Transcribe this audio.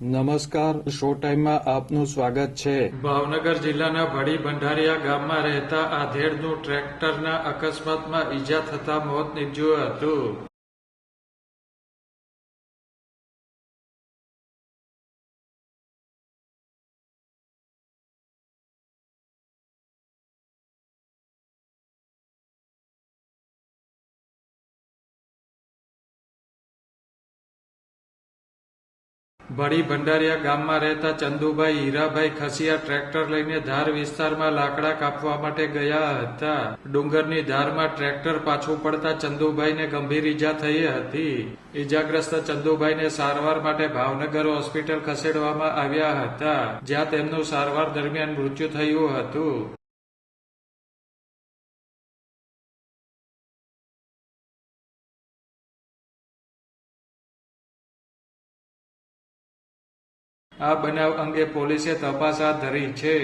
નમસ્કાર, શો ટાઈમમાં આપનું સ્વાગત છે. ભાવનગર જિલ્લાના ભડી ભંડારીયા ગામમાં રહેતા આધેડનું ટ્રેક્ટરના અકસ્માતમાં ઈજા થતા મોત નીપજ્યું હતું. ભડી ભંડારીયા ગામમાં રહેતા ચંદુભાઈ હીરાભાઈ ખસિયા ટ્રેક્ટર લઈને ધાર વિસ્તારમાં લાકડા કાપવા માટે ગયા હતા. ડુંગરની ધારમાં ટ્રેક્ટર પાછું પડતા ચંદુભાઈને ગંભીર ઈજા થઈ હતી. ઈજાગ્રસ્ત ચંદુભાઈને સારવાર માટે ભાવનગર હોસ્પિટલ ખસેડવામાં આવ્યા હતા, જ્યાં તેમનું સારવાર દરમિયાન મૃત્યુ થયું હતું. આ બનાવ અંગે પોલીસે તપાસ હાથ ધરી છે.